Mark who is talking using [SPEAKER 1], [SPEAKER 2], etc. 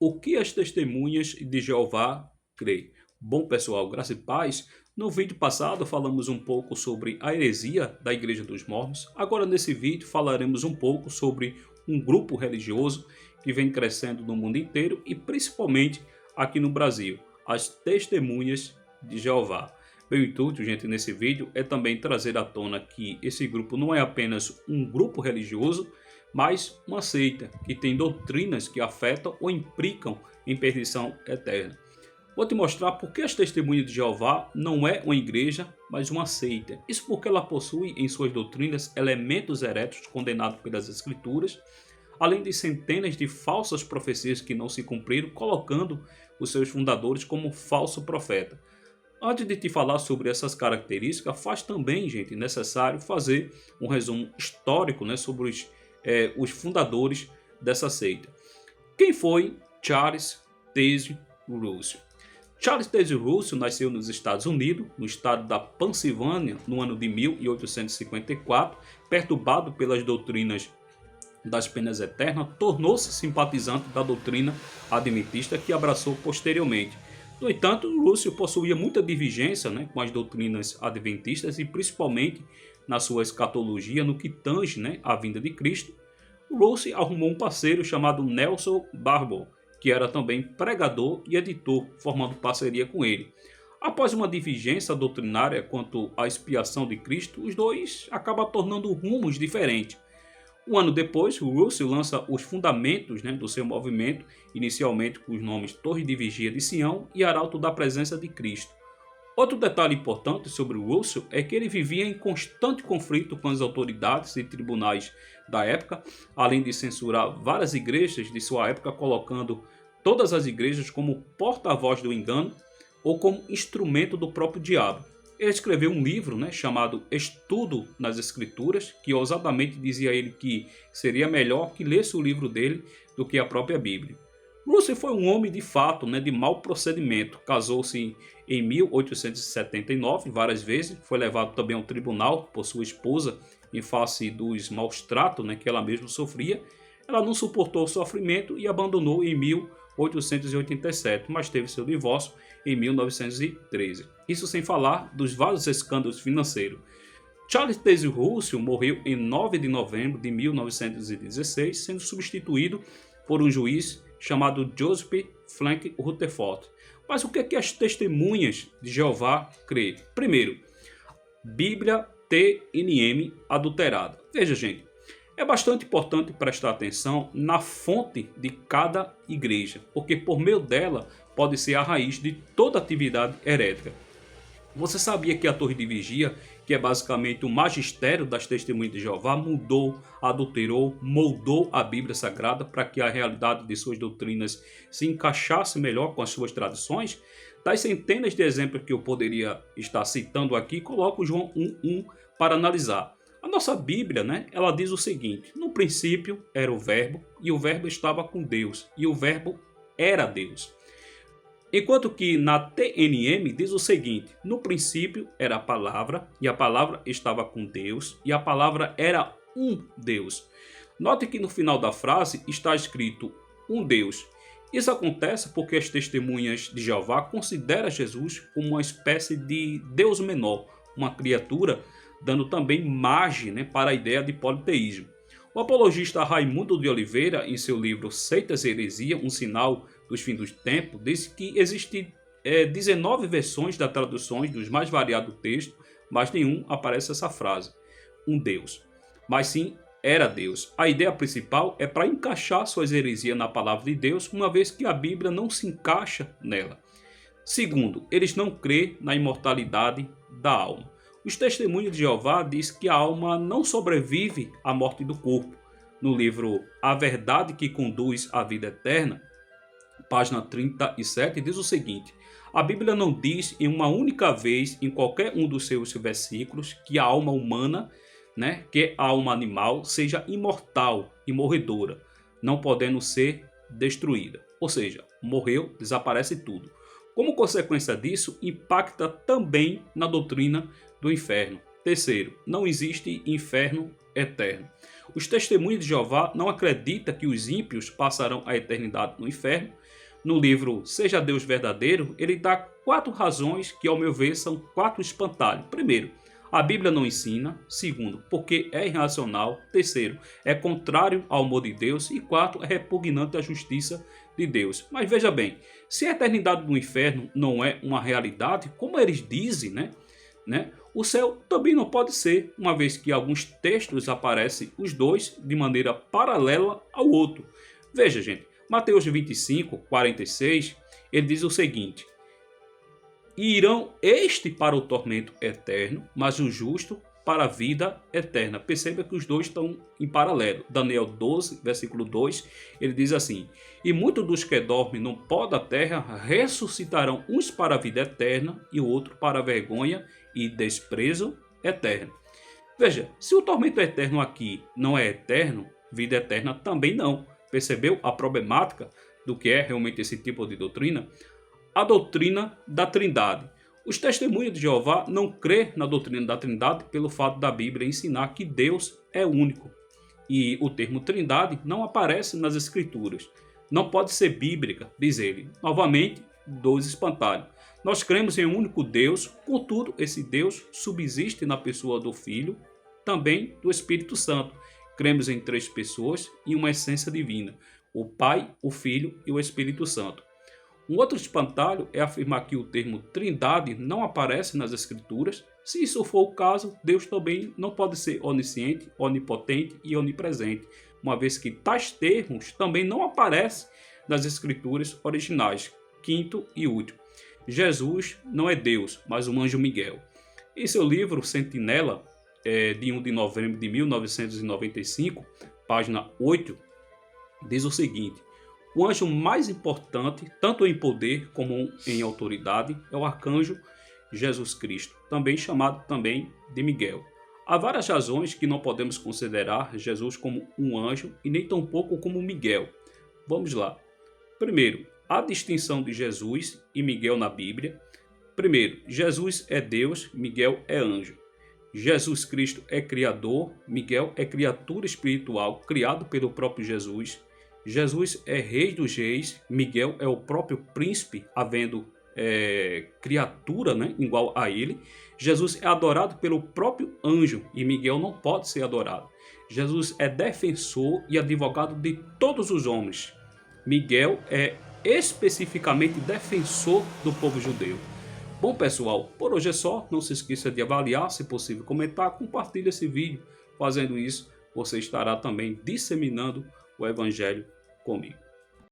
[SPEAKER 1] O que as testemunhas de Jeová creem? Bom, pessoal, graça e paz. No vídeo passado falamos um pouco sobre a heresia da Igreja dos Mormons. Agora nesse vídeo falaremos um pouco sobre um grupo religioso que vem crescendo no mundo inteiro e principalmente aqui no Brasil, as Testemunhas de Jeová. Meu intuito, gente, nesse vídeo é também trazer à tona que esse grupo não é apenas um grupo religioso, mas uma seita que tem doutrinas que afetam ou implicam em perdição eterna. Vou te mostrar por que as Testemunhas de Jeová não é uma igreja, mas uma seita. Isso porque ela possui em suas doutrinas elementos heréticos condenados pelas Escrituras, além de centenas de falsas profecias que não se cumpriram, colocando os seus fundadores como falso profeta. Antes de te falar sobre essas características, faz também, gente, necessário fazer um resumo histórico, né, sobre os fundadores dessa seita. Quem foi Charles Taze Russell? Charles Taze Russell nasceu nos Estados Unidos, no estado da Pensilvânia, no ano de 1854. Perturbado pelas doutrinas das penas eternas, tornou-se simpatizante da doutrina adventista que abraçou posteriormente. No entanto, Russell possuía muita divergência, né, com as doutrinas adventistas e principalmente na sua escatologia no que tange, né, à vinda de Cristo. Russell arrumou um parceiro chamado Nelson Barbour, que era também pregador e editor, formando parceria com ele. Após uma divergência doutrinária quanto à expiação de Cristo, os dois acabam tornando rumos diferentes. Um ano depois, Russell lança os fundamentos, né, do seu movimento, inicialmente com os nomes Torre de Vigia de Sião e Arauto da Presença de Cristo. Outro detalhe importante sobre Russell é que ele vivia em constante conflito com as autoridades e tribunais da época, além de censurar várias igrejas de sua época, colocando todas as igrejas como porta-voz do engano ou como instrumento do próprio diabo. Ele escreveu um livro, né, chamado Estudo nas Escrituras, que ousadamente dizia a ele que seria melhor que lesse o livro dele do que a própria Bíblia. Russell foi um homem de fato, né, de mau procedimento. Casou-se em 1879 várias vezes, foi levado também ao tribunal por sua esposa em face dos maus tratos, né, que ela mesma sofria. Ela não suportou o sofrimento e abandonou em 1887, mas teve seu divórcio em 1913. Isso sem falar dos vários escândalos financeiros. Charles Taze Russell morreu em 9 de novembro de 1916, sendo substituído por um juiz chamado Joseph Frank Rutherford. Mas o que é que as Testemunhas de Jeová creem? Primeiro, Bíblia TNM adulterada. Veja, gente, é bastante importante prestar atenção na fonte de cada igreja, porque por meio dela pode ser a raiz de toda atividade herética. Você sabia que a Torre de Vigia, que é basicamente o magistério das Testemunhas de Jeová, mudou, adulterou, moldou a Bíblia Sagrada para que a realidade de suas doutrinas se encaixasse melhor com as suas tradições? Das centenas de exemplos que eu poderia estar citando aqui, coloco João 1:1 para analisar. A nossa Bíblia, né, ela diz o seguinte: no princípio era o Verbo, e o Verbo estava com Deus, e o Verbo era Deus. Enquanto que na TNM diz o seguinte: no princípio era a palavra, e a palavra estava com Deus, e a palavra era um Deus. Note que no final da frase está escrito um Deus. Isso acontece porque as Testemunhas de Jeová consideram Jesus como uma espécie de Deus menor, uma criatura, dando também margem, né, para a ideia de politeísmo. O apologista Raimundo de Oliveira, em seu livro Seitas e Heresia, um sinal dos fins dos tempos, diz que existem 19 versões das traduções dos mais variados textos, mas nenhum aparece essa frase, um Deus. Mas sim, era Deus. A ideia principal é para encaixar suas heresias na palavra de Deus, uma vez que a Bíblia não se encaixa nela. Segundo, eles não crêem na imortalidade da alma. Os Testemunhos de Jeová diz que a alma não sobrevive à morte do corpo. No livro A Verdade que Conduz à Vida Eterna, página 37, diz o seguinte: a Bíblia não diz em uma única vez, em qualquer um dos seus versículos, que a alma humana, né, que a alma animal, seja imortal e morredora, não podendo ser destruída. Ou seja, morreu, desaparece tudo. Como consequência disso, impacta também na doutrina do inferno. Terceiro, não existe inferno eterno. Os testemunhos de Jeová não acreditam que os ímpios passarão a eternidade no inferno. No livro Seja Deus Verdadeiro, ele dá 4 razões que, ao meu ver, são 4 espantalhos. Primeiro, a Bíblia não ensina. Segundo, porque é irracional. Terceiro, é contrário ao amor de Deus. E quarto, é repugnante à justiça de Deus. Mas veja bem, se a eternidade no inferno não é uma realidade, como eles dizem, o céu também não pode ser, uma vez que alguns textos aparecem os dois de maneira paralela ao outro. Veja, gente, Mateus 25, 46, ele diz o seguinte: e irão este para o tormento eterno, mas o justo para a vida eterna. Perceba que os dois estão em paralelo. Daniel 12, versículo 2, ele diz assim: e muitos dos que dormem no pó da terra ressuscitarão, uns para a vida eterna e o outro para a vergonha e desprezo eterno. Veja, se o tormento eterno aqui não é eterno, vida eterna também não. Percebeu a problemática do que é realmente esse tipo de doutrina? A doutrina da Trindade. Os testemunhos de Jeová não crê na doutrina da Trindade pelo fato da Bíblia ensinar que Deus é único. E o termo Trindade não aparece nas Escrituras. Não pode ser bíblica, diz ele. Novamente, 2 espantalhos. Nós cremos em um único Deus, contudo, esse Deus subsiste na pessoa do Filho, também do Espírito Santo. Cremos em 3 pessoas e uma essência divina: o Pai, o Filho e o Espírito Santo. Um outro espantalho é afirmar que o termo Trindade não aparece nas Escrituras. Se isso for o caso, Deus também não pode ser onisciente, onipotente e onipresente, uma vez que tais termos também não aparecem nas Escrituras originais. Quinto e último, Jesus não é Deus, mas um anjo Miguel. Em seu livro Sentinela, de 1 de novembro de 1995, página 8, diz o seguinte: o anjo mais importante, tanto em poder como em autoridade, é o arcanjo Jesus Cristo, também chamado também de Miguel. Há várias razões que não podemos considerar Jesus como um anjo e nem tampouco como Miguel. Vamos lá. Primeiro, a distinção de Jesus e Miguel na Bíblia. Primeiro, Jesus é Deus, Miguel é anjo. Jesus Cristo é Criador, Miguel é criatura espiritual, criado pelo próprio Jesus. Jesus é Rei dos Reis, Miguel é o próprio príncipe, havendo criatura igual a ele. Jesus é adorado pelo próprio anjo e Miguel não pode ser adorado. Jesus é defensor e advogado de todos os homens. Miguel é especificamente defensor do povo judeu. Bom, pessoal, por hoje é só. Não se esqueça de avaliar, se possível comentar, compartilhe esse vídeo. Fazendo isso, você estará também disseminando o Evangelho comigo.